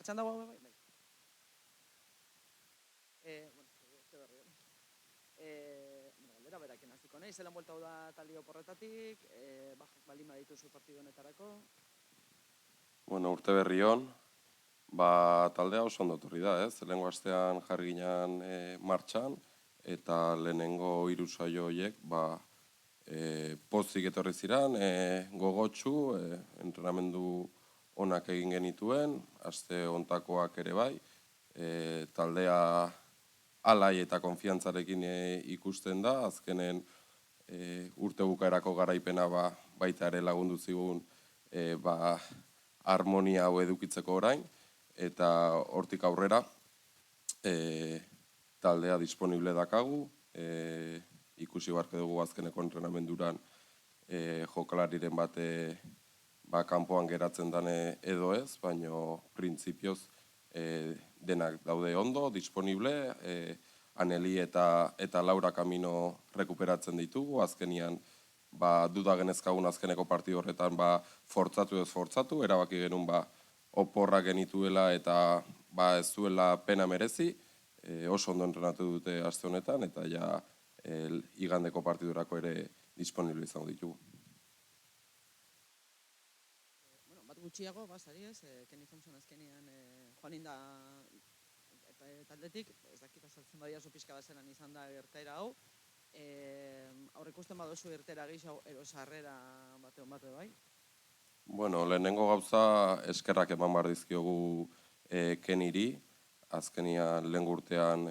Martxan dago, bai. Urte berri hon. Galdera berakin hasiko nahi, zelan buelta da talde oporretatik, bajak balin badituzu partidu honetarako. Urte berri hon, taldea oso ondo etorri da, ez? Lehenengo astean jarri ginen martxan, eta lehenengo 3 saio horiek, pozik etorri ziren, gogotsu, entrenamendu onak egin genituen, aste hontakoak ere bai, taldea alai eta konfiantzarekin ikusten da, azkenen urte bukaerako garaipena baita ere lagundu zigun harmonia hau edukitzeko orain, eta hortik aurrera taldea disponible dakagu, ikusi barke dugu azkeneko entrenamenduran jokalariren bate kanpoan geratzen dane edo ez, baina printzipioz denak daude ondo, disponible, Aneli eta Laura Camino rekuperatzen ditugu, azkenian duda genezkagun azkeneko partidu horretan fortzatu ez fortzatu, erabaki genuen oporra genituela eta ez zuela pena merezi, oso ondo entrenatu dute aste honetan, eta ja igandeko partidurako ere disponible izango ditugu. Bat gutxiago, sari ez, Kenny Thompson azkenean joan inda taldetik, ez dakit azaltzen badia zu pixka bazeran izan da gertaera hau, aurrikusten baduzu irtera gehiago sarrera bate bai? Lehenengo gauza eskerrak eman behar dizkiogu Kennyri, azkenian lehen urtean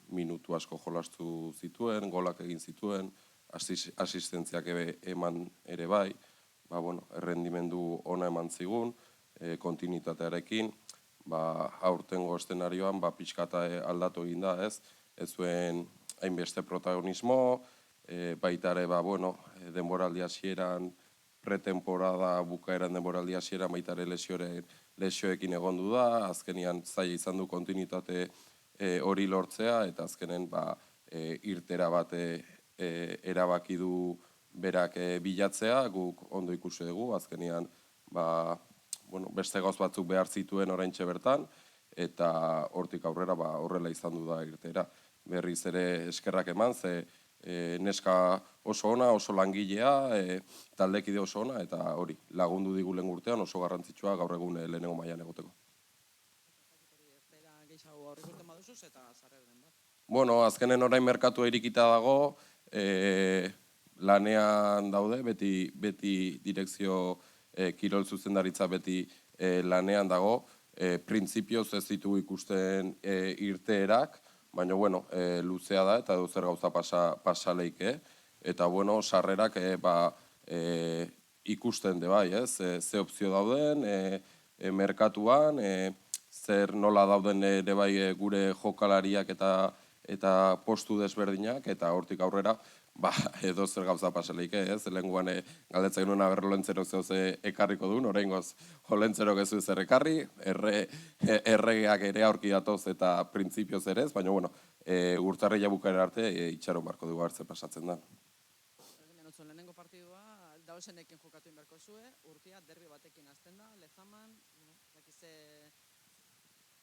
minutu asko jolastu zituen, golak egin zituen, asistentziak eman ere bai, errendimendu ona eman zigun, kontinuitatearekin, aurtengo eszenarioan pixkata aldatu egin da, ez zuen hainbeste protagonismo, baita ere denboraldi hasieran, pretemporada bukaeran denboraldi hasieran baita ere lesioekin egondu da, azkenian zaila izan du kontinuitate hori lortzea, eta azkenen irtera bat erabaki du berak bilatzea, guk ondo ikusi dugu, azkenian beste gauz batzuk behar zituen oraintxe bertan, eta hortik aurrera horrela izan du da irtera. Berriz ere eskerrak eman, ze neska oso ona, oso langilea, taldekide oso ona, eta hori, lagundu digu lehen urtean oso garrantzitsua gaur egun lehenengo mailan egoteko. Irtera gehiago aurrikusten baduzuz eta sarreren bat? Azkenen orain merkatua irikita dago, lanean daude, beti direkzio kirol zuzendaritza beti lanean dago, printzipioz ez ditugu ikusten irteerak, baina, luzea da eta dozer gauza pasa leike, eta, sarrerak ikusten de bai, ez? Ze opzio dauden, merkatuan, zer nola dauden ere bai gure jokalariak eta postu desberdinak, eta hortik aurrera, edo zer gauza paseleike, ez? Lehenguan galdetzen genuen aber Olentzerok ze ekarriko duen, oraingoz Olentzerok ez du zer ekarri, erregeak ere aurki datoz eta printzipioz ere ez, baina, urtarrila bukaera arte itxaron barko dugu hartze pasatzen da. Lehenengo partidua, dauzenekin jokatu inberko zue, urtea derbi batekin azten da, Lezaman,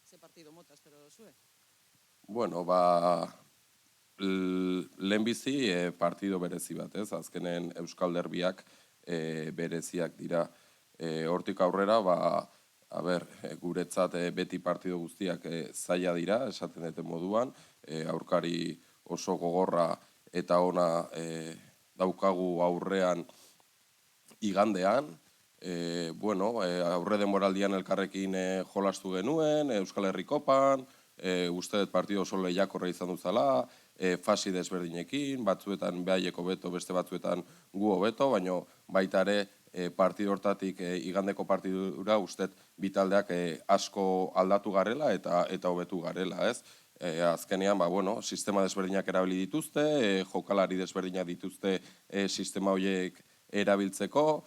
ze partidu mota espero zue? Lehenbizi partido berezi bat, ez? Azkenen Euskal Derbiak bereziak dira. Hortik aurrera, guretzat beti partido guztiak zaila dira, esaten duten moduan, aurkari oso gogorra eta ona daukagu aurrean igandean, aurre denboraldian elkarrekin jolastu genuen, Euskal Herri Kopan, uste dut partido oso lehiakorra izan duzala, fasi desberdinekin, batzuetan behaieko beto, beste batzuetan gu hobeto, baina baita ere partido hortatik igandeko partidura uste bitaldeak asko aldatu garela eta hobetu garela, ez? Azkenean, sistema desberdinak erabili dituzte, jokalari desberdinak dituzte sistema horiek erabiltzeko,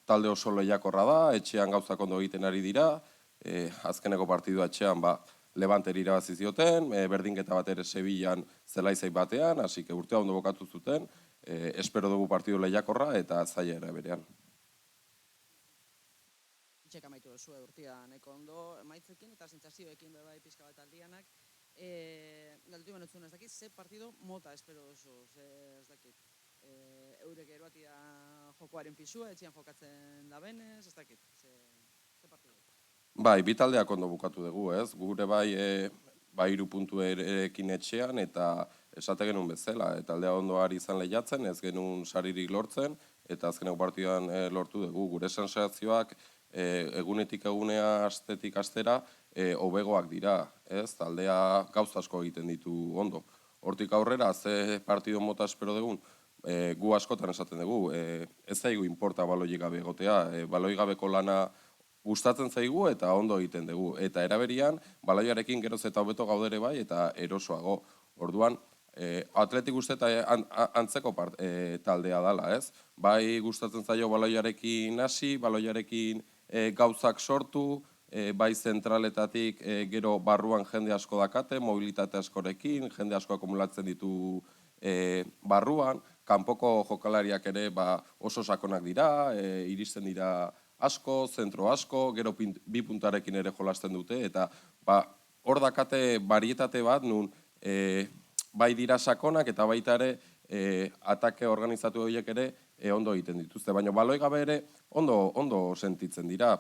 talde oso lehiakorra da, etxean gauzak ondo egiten ari dira, azkeneko partidua etxean, Levanteri irabazi zioten, berdinketa bat ere Sevillan zelaizai batean, hasi que urtea ondo bokatu zuten, espero dugu partidu lehiakorra eta zaila ere berean. Txeka amaitu duzu urtia nahiko ondo, emaitzekin eta sentsazioekin bai pixka bat aldianak. Galdetu benutzun ez dakit, ze partido mota espero duzu, ez dakit. Eurek eroatia jokoaren pisua, etxian jokatzen da benez, ez dakit, ze partido. Bai, bi taldeak ondo bukatu dugu, ez? Gure bai 3 puntuekin etxean eta esate genuen bezala, taldea ondo ari izan lehiatzen, ez genuen saririk lortzen, eta azkeneko partiduan lortu dugu. Gure sensazioak egunetik egunea, astetik astera, hobegoak dira, ez? Taldea gauza asko egiten ditu ondo. Hortik aurrera, ze partido mota espero dugun, gu askotan esaten dugu, ez zaigu inporta baloi gabe egotea, baloi gabeko lana gustatzen zaigu eta ondo egiten dugu. Eta eraberian, baloiarekin geroz eta hobeto gaudere bai eta erosoago. Orduan, atletik uste eta antzeko taldea dela, ez? Bai gustatzen zaio baloiarekin hasi, baloiarekin gauzak sortu, bai zentraletatik gero barruan jende asko dakate, mobilitate askorekin, jende asko akumulatzen ditu barruan, kanpoko jokalariak ere oso sakonak dira, iristen dira asko, zentro asko, gero 2 puntarekin ere jolasten dute, eta hor dakate barietate bat nun bai dira sakonak eta baita ere atake organizatu horiek ere ondo egiten dituzte, baina baloi gabe ere ondo sentitzen dira.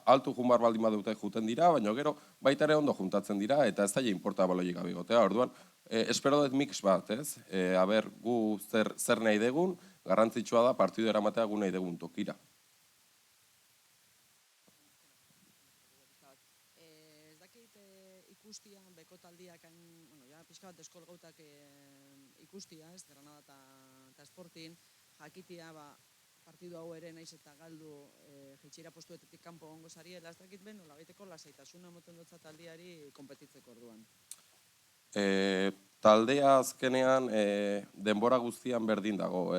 Altu jun bar baldin badute juten dira, baina gero baita ere ondo juntatzen dira eta ez daia inporta baloi gabe egotea. Orduan, espero dut mix bat, ez? Aber, gu zer nahi degun, garrantzitsua da partidu eramatea gu nahi degun tokira. Ez dakit ikustia, beko taldiak, pixka bat eskolgautak ikustia, ez, Granada eta Sporting, jakitia, partidu hau ere naiz eta galdu jeitxera postuetetik kanpo ongo zariela, ez dakit ben, nola gaiteko lasaitasuna emoten dutza taldiari konpetitzeko orduan. Taldea azkenean denbora guztian berdin dago,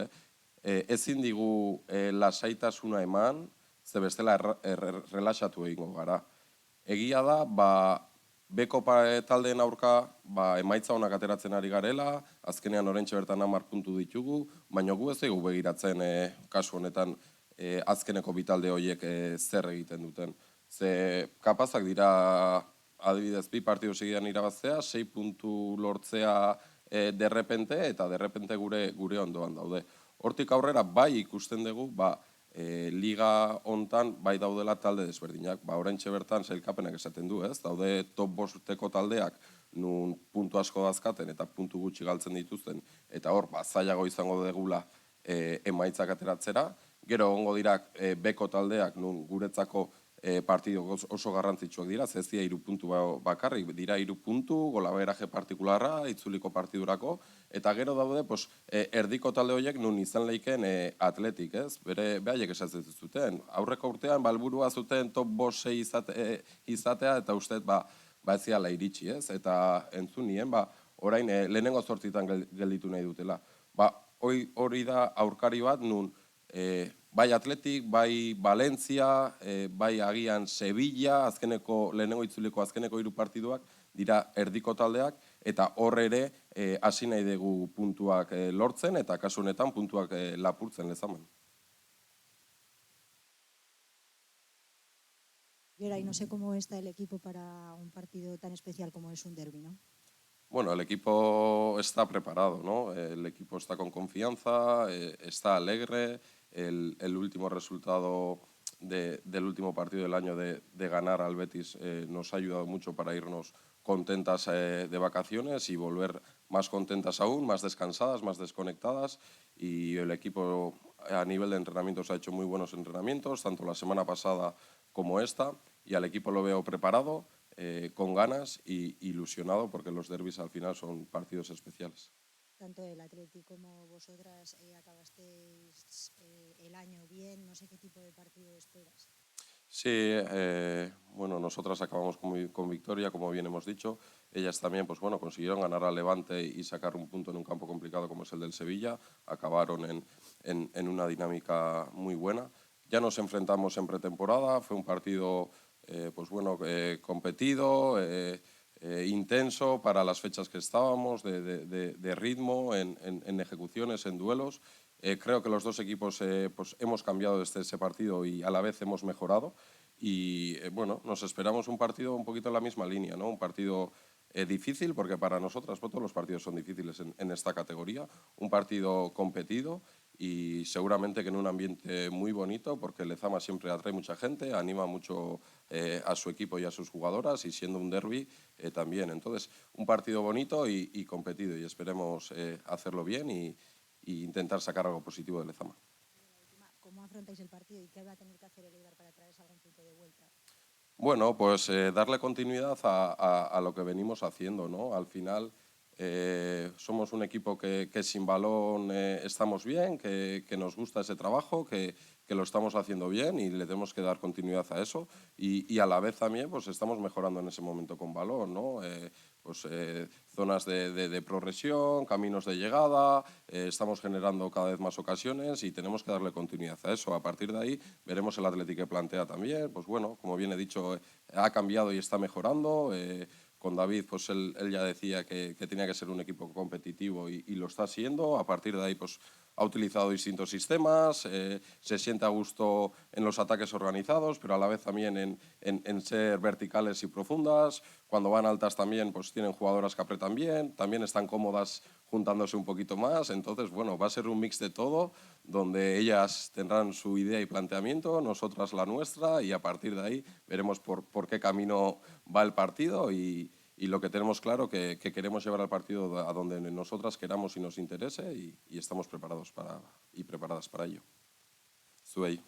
ezin digu lasaitasuna eman, ze bestela relaxatu egingo gara. Egia da, beko taldeen aurka emaitza honak ateratzen ari garela, azkenean oraintxe bertan 10 puntu ditugu, baina gu ez dugu begiratzen kasu honetan azkeneko bi talde horiek zer egiten duten. Ze kapazak dira, adibidez, 2 partidu segidan irabaztea, 6 puntu lortzea derrepente eta derrepente gure ondoan daude. Hortik aurrera bai ikusten dugu, liga hontan bai daudela talde desberdinak, oraintxe bertan sailkapenak esaten du, ez? Daude top 5 taldeak nun puntu asko dazkaten eta puntu gutxi galtzen dituzten, eta hor, zailago izango degula emaitzak ateratzera. Gero egongo dira beko taldeak nun guretzako partidu oso garrantzitsuak dira, ez dira 3 puntu bakarrik, dira 3 puntu, golaberaje partikularra, itzuliko partidurako, eta gero daude erdiko talde horiek nun izan leiken atletik, ez? Behaiek esatzen zuten. Aurreko urtean, balburua zuten top 5-6 izatea, eta uste, ez ziala iritsi, ez? Eta entzunien, orain lehenengo 8 gelditu nahi dutela. Hori da aurkari bat nun bai Atletik, bai Valencia, bai agian Sevilla, lehenengo itzuliko azkeneko 3 partiduak, dira erdiko taldeak, eta hor ere hasi nahi dugu puntuak lortzen, eta kasu honetan puntuak lapurtzen lezaman. Y no sé cómo está el equipo para un partido tan especial como es un derbi, ¿no? Bueno, el equipo está preparado, ¿no? El equipo está con confianza, está alegre. El último resultado del último partido del año de ganar al Betis nos ha ayudado mucho para irnos contentas de vacaciones y volver más contentas aún, más descansadas, más desconectadas. Y el equipo a nivel de entrenamientos ha hecho muy buenos entrenamientos, tanto la semana pasada como esta, y al equipo lo veo preparado, con ganas y ilusionado, porque los derbis al final son partidos especiales. Tanto el Atlético como vosotras acabasteis el año bien, no sé qué tipo de partido esperas. Sí, bueno, nosotras acabamos con victoria, como bien hemos dicho. Ellas también, consiguieron ganar al Levante y sacar un punto en un campo complicado como es el del Sevilla. Acabaron en una dinámica muy buena. Ya nos enfrentamos en pretemporada, fue un partido competido, intenso para las fechas que estábamos, de ritmo, en ejecuciones, en duelos. Creo que los dos equipos hemos cambiado desde ese partido y a la vez hemos mejorado. y bueno, nos esperamos un partido un poquito en la misma línea, ¿no? Un partido difícil, porque para nosotras pues, todos los partidos son difíciles en esta categoría, un partido competido y seguramente que en un ambiente muy bonito, porque Lezama siempre atrae mucha gente, anima mucho a su equipo y a sus jugadoras, y siendo un derbi también. Entonces, un partido bonito y competido, y esperemos hacerlo bien y intentar sacar algo positivo de Lezama. ¿Cómo afrontáis el partido y qué va a tener que hacer el Eibar para traerse algún punto de vuelta? Bueno, pues darle continuidad a lo que venimos haciendo, ¿no? Al final somos un equipo que sin balón estamos bien, que nos gusta ese trabajo, que lo estamos haciendo bien y le tenemos que dar continuidad a eso, y a la vez también pues estamos mejorando en ese momento con balón, ¿no? Zonas de progresión, caminos de llegada, estamos generando cada vez más ocasiones y tenemos que darle continuidad a eso. A partir de ahí veremos el Atlético que plantea también, pues bueno, como bien he dicho, ha cambiado y está mejorando. Con David, pues él ya decía que tenía que ser un equipo competitivo y lo está siendo. A partir de ahí, pues ha utilizado distintos sistemas, se siente a gusto en los ataques organizados, pero a la vez también en ser verticales y profundas. Cuando van altas también, pues tienen jugadoras que apretan bien, también están cómodas juntándose un poquito más. Entonces, bueno, va a ser un mix de todo, donde ellas tendrán su idea y planteamiento, nosotras la nuestra, y a partir de ahí veremos por qué camino va el partido y lo que tenemos claro que queremos llevar al partido a donde nosotras queramos y nos interese, y estamos preparados y preparadas para ello. Estuve ahí.